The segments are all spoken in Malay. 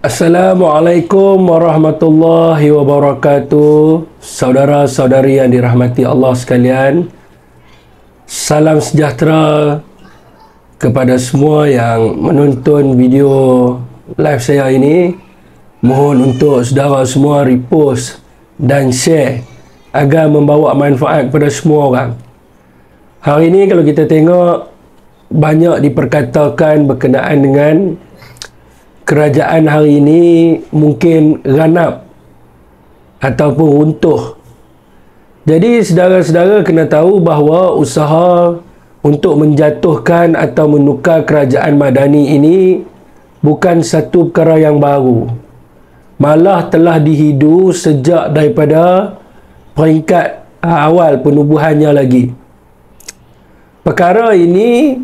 Assalamualaikum warahmatullahi wabarakatuh. Saudara-saudari yang dirahmati Allah sekalian, salam sejahtera kepada semua yang menonton video live saya ini. Mohon untuk saudara semua repost dan share agar membawa manfaat kepada semua orang. Hari ini kalau kita tengok, banyak diperkatakan berkenaan dengan kerajaan hari ini mungkin ranap ataupun runtuh. Jadi saudara-saudara kena tahu bahawa usaha untuk menjatuhkan atau menukar kerajaan Madani ini bukan satu perkara yang baru. Malah telah dihidu sejak daripada peringkat awal penubuhannya lagi. Perkara ini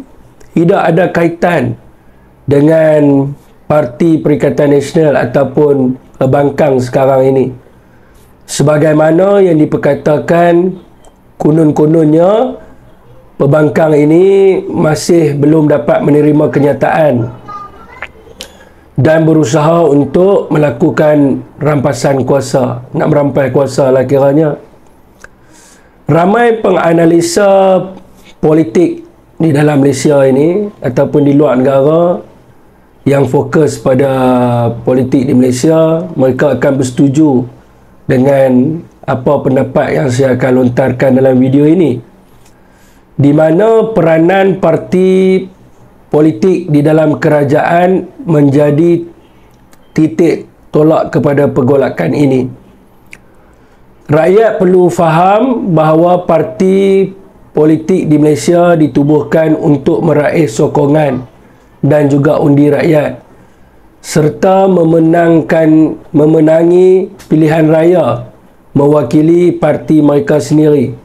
tidak ada kaitan dengan Parti Perikatan Nasional ataupun pembangkang sekarang ini. Sebagaimana yang diperkatakan, konon-kononnya pembangkang ini masih belum dapat menerima kenyataan dan berusaha untuk melakukan rampasan kuasa, nak merampas kuasa lah kiranya. Ramai penganalisa politik di dalam Malaysia ini ataupun di luar negara yang fokus pada politik di Malaysia, mereka akan bersetuju dengan apa pendapat yang saya akan lontarkan dalam video ini, di mana peranan parti politik di dalam kerajaan menjadi titik tolak kepada pergolakan ini. Rakyat perlu faham bahawa parti politik di Malaysia ditubuhkan untuk meraih sokongan dan juga undi rakyat serta memenangi pilihan raya mewakili parti mereka sendiri,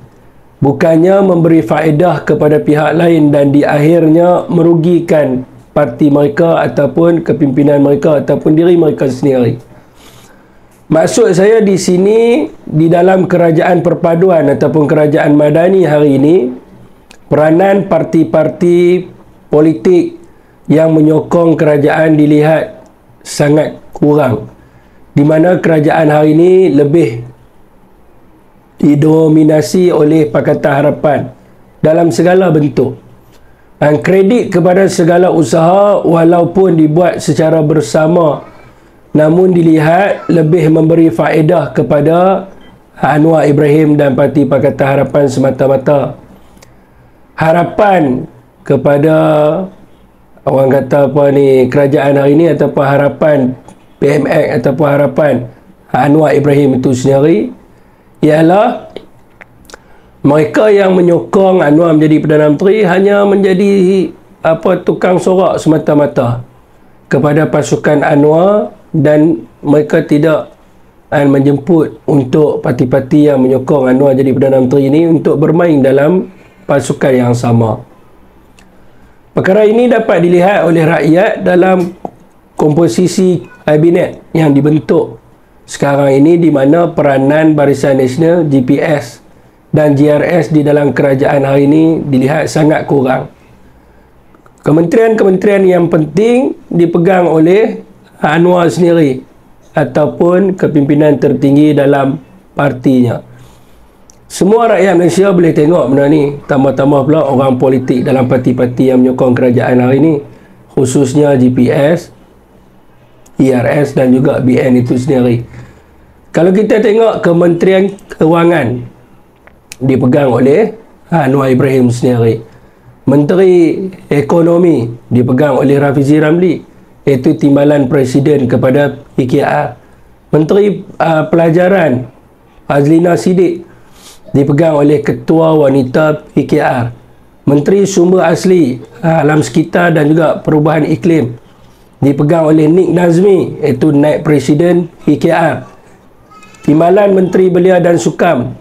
bukannya memberi faedah kepada pihak lain dan di akhirnya merugikan parti mereka ataupun kepimpinan mereka ataupun diri mereka sendiri. Maksud saya di sini, di dalam kerajaan perpaduan ataupun kerajaan Madani hari ini, peranan parti-parti politik yang menyokong kerajaan dilihat sangat kurang, di mana kerajaan hari ini lebih didominasi oleh Pakatan Harapan dalam segala bentuk. Dan kredit kepada segala usaha walaupun dibuat secara bersama, namun dilihat lebih memberi faedah kepada Anwar Ibrahim dan Parti Pakatan Harapan semata-mata. Harapan kepada orang kata apa ni, kerajaan hari ini ataupun harapan PMX ataupun harapan Anwar Ibrahim itu sendiri ialah mereka yang menyokong Anwar menjadi Perdana Menteri hanya menjadi tukang sorak semata-mata kepada pasukan Anwar, dan mereka tidak menjemput untuk parti-parti yang menyokong Anwar jadi Perdana Menteri ini untuk bermain dalam pasukan yang sama. Perkara ini dapat dilihat oleh rakyat dalam komposisi kabinet yang dibentuk sekarang ini, di mana peranan Barisan Nasional, GPS dan GRS di dalam kerajaan hari ini dilihat sangat kurang. Kementerian-kementerian yang penting dipegang oleh Anwar sendiri ataupun kepimpinan tertinggi dalam partinya. Semua rakyat Malaysia boleh tengok benda ni, tambah-tambah pula orang politik dalam parti-parti yang menyokong kerajaan hari ini, khususnya GPS, ERS dan juga BN itu sendiri. Kalau kita tengok Kementerian Kewangan dipegang oleh Anwar Ibrahim sendiri. Menteri Ekonomi dipegang oleh Rafizi Ramli, iaitu timbalan Presiden kepada PKR. Menteri Pelajaran Azlina Siddiq dipegang oleh Ketua Wanita PKR. Menteri Sumber Asli, Alam Sekitar dan juga Perubahan Iklim dipegang oleh Nik Nazmi, iaitu Naib Presiden PKR. Timbalan Menteri Belia dan Sukan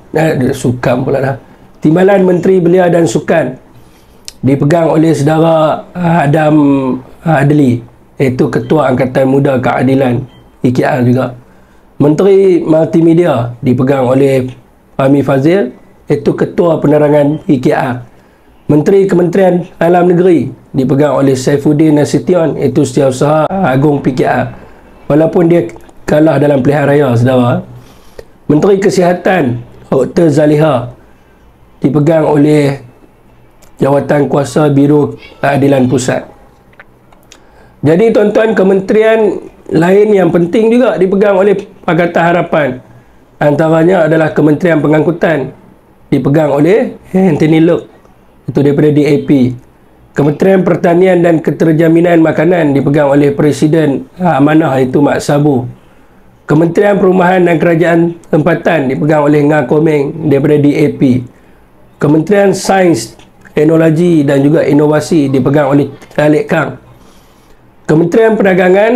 Timbalan Menteri Belia dan Sukan dipegang oleh saudara Adam Adli, iaitu Ketua Angkatan Muda Keadilan PKR juga. Menteri Multimedia dipegang oleh Fahmi Fazil, iaitu Ketua Penerangan PKR. Menteri Kementerian Dalam Negeri dipegang oleh Saifuddin Nasution, iaitu Setiausaha Agung PKR. walaupun dia kalah dalam pilihan raya, saudara. Menteri Kesihatan Dr. Zaliha dipegang oleh jawatan kuasa Biro Keadilan Pusat. Jadi tuan-tuan, kementerian lain yang penting juga dipegang oleh Pakatan Harapan. Antaranya adalah Kementerian Pengangkutan, dipegang oleh Anthony Loke, itu daripada DAP. Kementerian Pertanian dan Keterjaminan Makanan dipegang oleh Presiden Amanah, itu Mak Sabu. Kementerian Perumahan dan Kerajaan Tempatan dipegang oleh Nga Komeng daripada DAP. Kementerian Sains, Teknologi dan juga Inovasi dipegang oleh Alex Kang. Kementerian Perdagangan,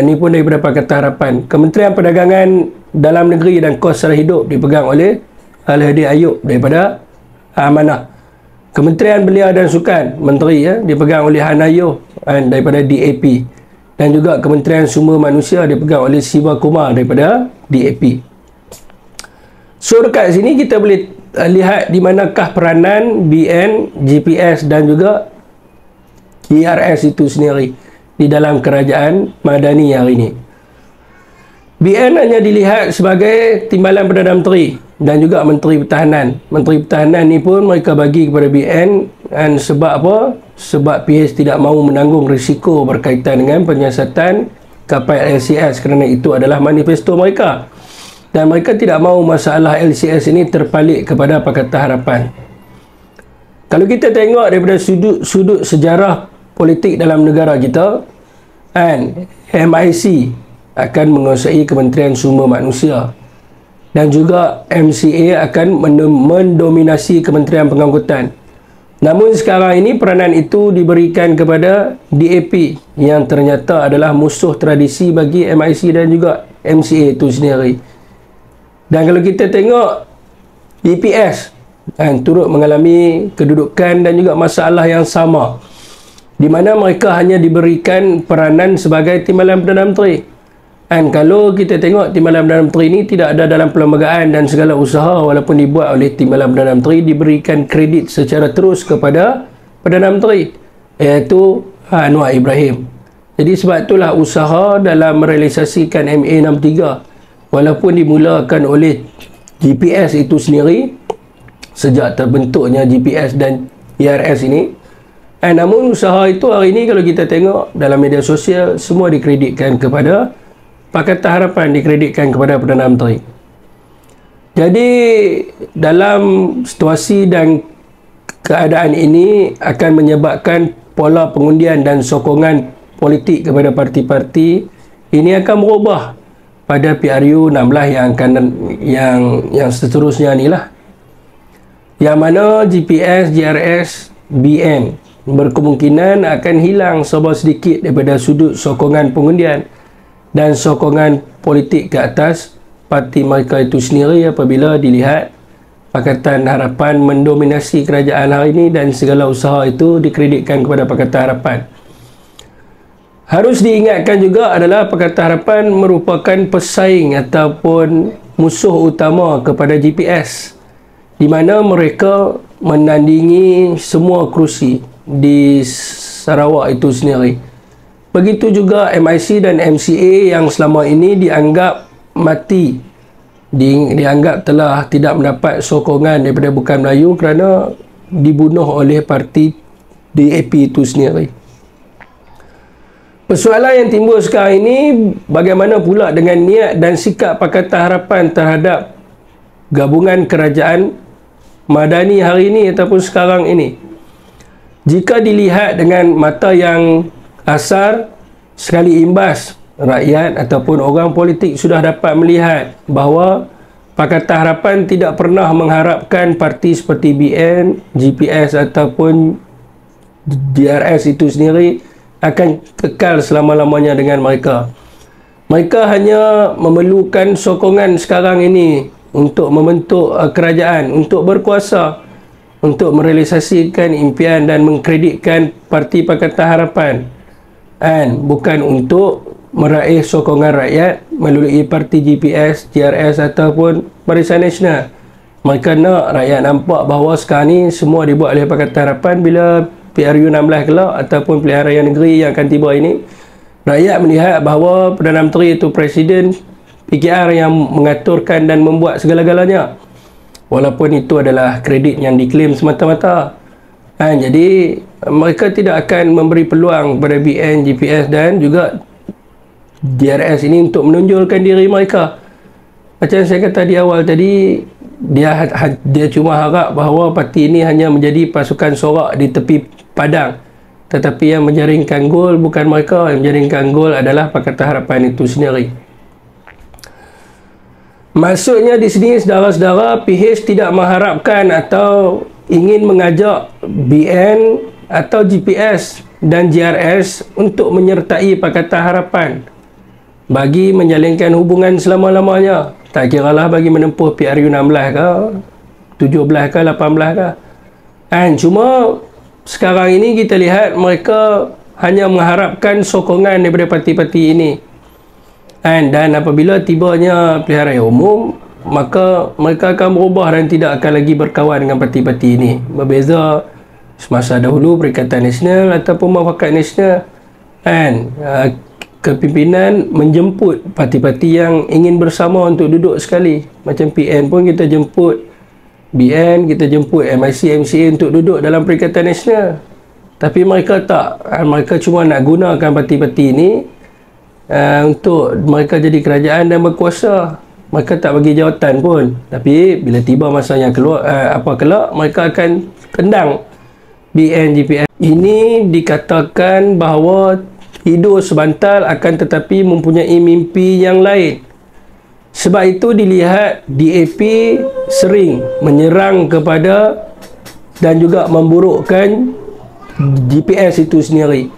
ini pun daripada Pakatan Harapan. Kementerian Perdagangan Dalam Negeri dan Kos Sara Hidup dipegang oleh Al-Hadi Ayub daripada Amanah. Kementerian Belia dan Sukan, Menteri dipegang oleh Hanayo daripada DAP. Dan juga Kementerian Sumber Manusia dipegang oleh Siva Kumar daripada DAP. So dekat sini kita boleh lihat di manakah peranan BN, GPS dan juga GRS itu sendiri di dalam kerajaan Madani hari ini. BN hanya dilihat sebagai timbalan Perdana Menteri dan juga Menteri Pertahanan. Menteri Pertahanan ni pun mereka bagi kepada BN, dan sebab apa? Sebab PH tidak mahu menanggung risiko berkaitan dengan penyiasatan kapal LCS, kerana itu adalah manifesto mereka. Dan mereka tidak mahu masalah LCS ini terpalit kepada Pakatan Harapan. Kalau kita tengok daripada sudut sejarah politik dalam negara kita, MIC akan menguasai Kementerian Sumber Manusia dan juga MCA akan mendominasi Kementerian Pengangkutan. Namun sekarang ini peranan itu diberikan kepada DAP yang ternyata adalah musuh tradisi bagi MIC dan juga MCA itu sendiri. Dan kalau kita tengok GPS turut mengalami kedudukan dan juga masalah yang sama, di mana mereka hanya diberikan peranan sebagai timbalan Perdana Menteri. Dan kalau kita tengok timbalan Perdana Menteri ini tidak ada dalam perlembagaan, dan segala usaha walaupun dibuat oleh timbalan Perdana Menteri diberikan kredit secara terus kepada Perdana Menteri, iaitu Anwar Ibrahim. Jadi sebab itulah usaha dalam merealisasikan MA63 walaupun dimulakan oleh GPS itu sendiri sejak terbentuknya GPS dan IRS ini, namun usaha itu hari ini kalau kita tengok dalam media sosial semua dikreditkan kepada Pakatan Harapan, dikreditkan kepada Perdana Menteri. Jadi dalam situasi dan keadaan ini akan menyebabkan pola pengundian dan sokongan politik kepada parti-parti ini akan berubah pada PRU 16 yang akan yang seterusnya inilah, yang mana GPS, GRS, BN berkemungkinan akan hilang serba sedikit daripada sudut sokongan pengundian dan sokongan politik ke atas parti mereka itu sendiri, apabila dilihat Pakatan Harapan mendominasi kerajaan hari ini dan segala usaha itu dikreditkan kepada Pakatan Harapan. Harus diingatkan juga adalah Pakatan Harapan merupakan pesaing ataupun musuh utama kepada GPS, di mana mereka menandingi semua kerusi di Sarawak itu sendiri. Begitu juga MIC dan MCA yang selama ini dianggap mati, dianggap telah tidak mendapat sokongan daripada Bukan Melayu kerana dibunuh oleh parti DAP itu sendiri. Persoalan yang timbul sekarang ini, bagaimana pula dengan niat dan sikap Pakatan Harapan terhadap gabungan kerajaan Madani hari ini ataupun sekarang ini. Jika dilihat dengan mata yang asar, sekali imbas rakyat ataupun orang politik sudah dapat melihat bahawa Pakatan Harapan tidak pernah mengharapkan parti seperti BN, GPS ataupun DRS itu sendiri akan kekal selama-lamanya dengan mereka. Mereka hanya memerlukan sokongan sekarang ini untuk membentuk kerajaan, untuk berkuasa, untuk merealisasikan impian dan mengkreditkan parti Pakatan Harapan, dan bukan untuk meraih sokongan rakyat melalui parti GPS, GRS ataupun Barisan Nasional. Mereka nak rakyat nampak bahawa sekarang ni semua dibuat oleh Pakatan Harapan. Bila PRU 16 kelak ataupun pilihan raya negeri yang akan tiba ini, Rakyat melihat bahawa Perdana Menteri itu Presiden PKR yang mengaturkan dan membuat segala-galanya, walaupun itu adalah kredit yang diklaim semata-mata. Jadi mereka tidak akan memberi peluang kepada BN, GPS dan juga DRS ini untuk menonjolkan diri mereka. Macam saya kata di awal tadi, dia cuma harap bahawa parti ini hanya menjadi pasukan sorak di tepi padang, tetapi yang menjaringkan gol bukan mereka. Yang menjaringkan gol adalah Pakatan Harapan itu sendiri. Maksudnya di sini, saudara-saudara, PH tidak mengharapkan atau ingin mengajak BN atau GPS dan GRS untuk menyertai Pakatan Harapan bagi menjalinkan hubungan selama-lamanya. Tak kiralah bagi menempuh PRU 16 ke, 17 ke, 18 ke. Cuma sekarang ini kita lihat mereka hanya mengharapkan sokongan daripada parti-parti ini. Dan apabila tibanya pilihan raya umum, maka mereka akan berubah dan tidak akan lagi berkawan dengan parti-parti ini. Berbeza semasa dahulu Perikatan Nasional ataupun Muafakat Nasional, kepimpinan menjemput parti-parti yang ingin bersama untuk duduk sekali. Macam PN pun kita jemput BN, kita jemput MIC, MCA untuk duduk dalam Perikatan Nasional. Tapi mereka tak. Mereka cuma nak gunakan parti-parti ini untuk mereka jadi kerajaan dan berkuasa. Mereka tak bagi jawatan pun. Tapi bila tiba masanya kelak, mereka akan tendang BN, GPS. Ini dikatakan bahawa tidur sebantal akan tetapi mempunyai mimpi yang lain. Sebab itu dilihat DAP sering menyerang kepada dan juga memburukkan GPS itu sendiri.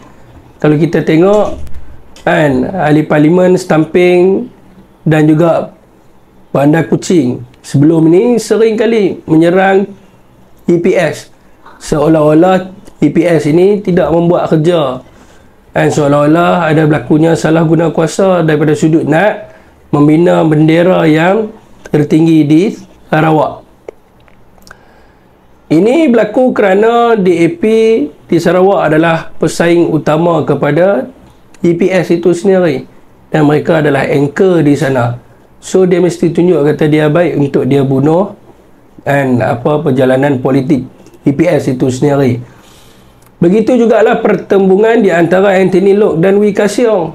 Kalau kita tengok ahli parlimen Stamping dan juga Bandar Kuching sebelum ini sering kali menyerang EPS, seolah-olah EPS ini tidak membuat kerja, seolah-olah ada berlakunya salah guna kuasa daripada sudut nak membina bendera yang tertinggi di Sarawak. Ini berlaku kerana DAP di Sarawak adalah pesaing utama kepada EPS itu sendiri, dan mereka adalah anchor di sana. So dia mesti tunjuk kata dia baik untuk dia bunuh perjalanan politik EPS itu sendiri. Begitu jugalah pertembungan di antara Anthony Loke dan Wee Ka Siong,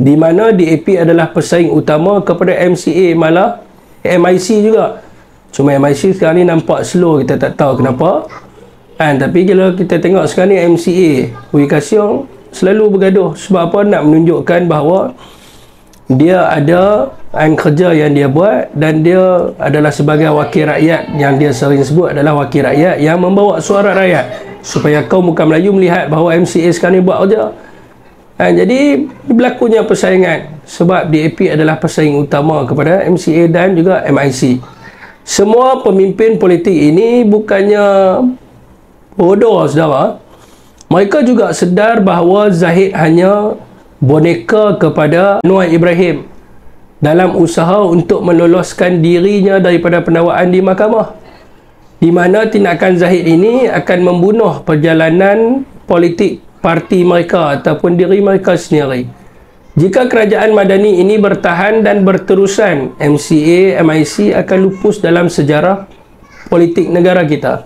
di mana DAP adalah pesaing utama kepada MCA, malah MIC juga. Cuma MIC sekarang ni nampak slow, kita tak tahu kenapa. Tapi kalau kita tengok sekarang ni MCA, Wee Ka Siong selalu bergaduh. Sebab apa? Nak menunjukkan bahawa dia ada kerja yang dia buat, dan dia adalah sebagai wakil rakyat, yang dia sering sebut adalah wakil rakyat yang membawa suara rakyat, supaya kaum muka Melayu melihat bahawa MCA sekarang ni buat kerja. Jadi berlakunya persaingan sebab DAP adalah pesaing utama kepada MCA dan juga MIC. Semua pemimpin politik ini bukannya bodoh, saudara. Mereka juga sedar bahawa Zahid hanya boneka kepada Anwar Ibrahim dalam usaha untuk meloloskan dirinya daripada pendakwaan di mahkamah, di mana tindakan Zahid ini akan membunuh perjalanan politik parti mereka ataupun diri mereka sendiri. Jika kerajaan Madani ini bertahan dan berterusan, MCA, MIC akan lupus dalam sejarah politik negara kita,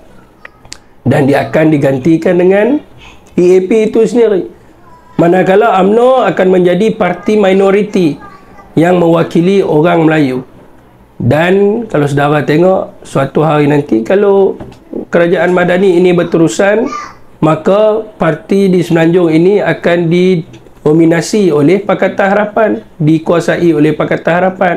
dan dia akan digantikan dengan EAP itu sendiri. Manakala UMNO akan menjadi parti minoriti yang mewakili orang Melayu. Dan kalau saudara tengok suatu hari nanti, kalau kerajaan Madani ini berterusan, maka parti di Semenanjung ini akan didominasi oleh Pakatan Harapan, dikuasai oleh Pakatan Harapan.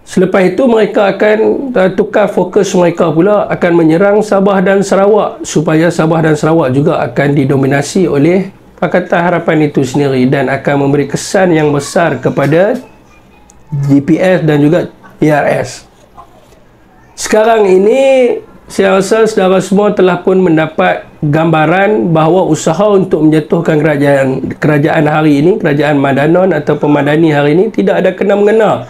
Selepas itu mereka akan tukar fokus mereka pula, akan menyerang Sabah dan Sarawak, supaya Sabah dan Sarawak juga akan didominasi oleh Pakatan Harapan itu sendiri, dan akan memberi kesan yang besar kepada GPS dan juga ERS. Sekarang ini saya rasa saudara semua telah pun mendapat gambaran bahawa usaha untuk menjatuhkan kerajaan hari ini, kerajaan Madanon atau Madani hari ini, tidak ada kena-mengena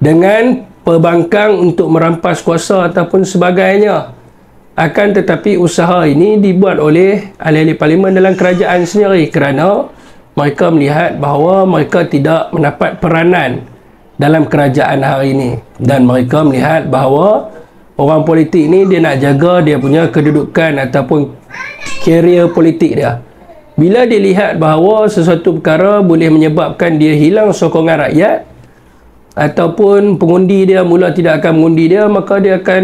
dengan pembangkang untuk merampas kuasa ataupun sebagainya. Akan tetapi usaha ini dibuat oleh ahli-ahli parlimen dalam kerajaan sendiri, kerana mereka melihat bahawa mereka tidak mendapat peranan dalam kerajaan hari ini, dan mereka melihat bahawa orang politik ni dia nak jaga dia punya kedudukan ataupun karier politik dia. Bila dia lihat bahawa sesuatu perkara boleh menyebabkan dia hilang sokongan rakyat ataupun pengundi dia mula tidak akan mengundi dia, maka dia akan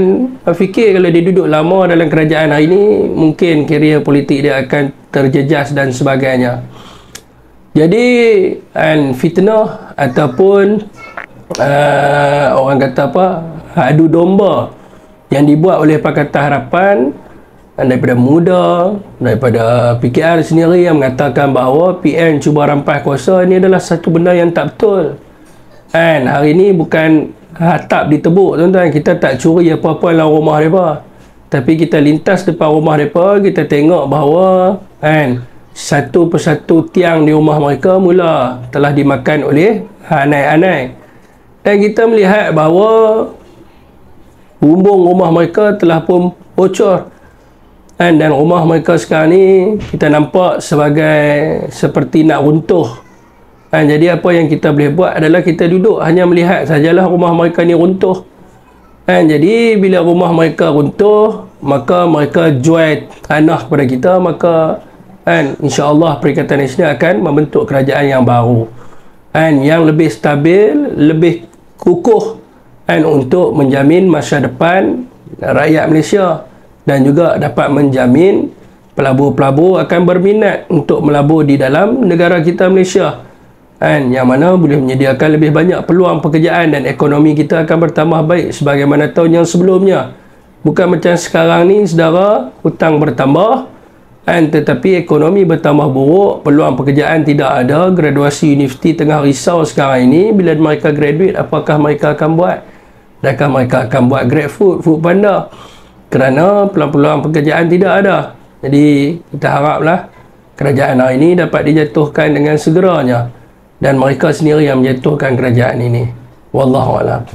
fikir kalau dia duduk lama dalam kerajaan hari ini, mungkin karier politik dia akan terjejas dan sebagainya. Jadi fitnah ataupun orang kata apa, adu domba yang dibuat oleh Pakatan Harapan daripada muda, daripada PKR sendiri yang mengatakan bahawa PN cuba rampas kuasa, ini adalah satu benda yang tak betul. Hari ini bukan atap ditebuk tuan-tuan, kita tak curi apa-apa dalam rumah mereka, tapi kita lintas depan rumah mereka, kita tengok bahawa satu persatu tiang di rumah mereka mula telah dimakan oleh anai-anai, dan kita melihat bahawa bumbung rumah mereka telah pun bocor, dan rumah mereka sekarang ni kita nampak seperti nak runtuh. Jadi apa yang kita boleh buat adalah kita duduk hanya melihat sajalah rumah mereka ni runtuh. Jadi bila rumah mereka runtuh, maka mereka jual tanah kepada kita, maka insya-Allah Perikatan Nasional akan membentuk kerajaan yang baru, yang lebih stabil, lebih kukuh, untuk menjamin masa depan rakyat Malaysia, dan juga dapat menjamin pelabur-pelabur akan berminat untuk melabur di dalam negara kita Malaysia, yang mana boleh menyediakan lebih banyak peluang pekerjaan, dan ekonomi kita akan bertambah baik sebagaimana tahun yang sebelumnya. Bukan macam sekarang ni saudara, hutang bertambah, tetapi ekonomi bertambah buruk, peluang pekerjaan tidak ada. Graduasi universiti tengah risau sekarang ini, bila mereka graduate apakah mereka akan buat? Adakah mereka akan buat GrabFood, Foodpanda? Kerana peluang-peluang pekerjaan tidak ada. Jadi kita haraplah kerajaan hari ini dapat dijatuhkan dengan segeranya, dan mereka sendiri yang menjatuhkan kerajaan ini. Wallahualam.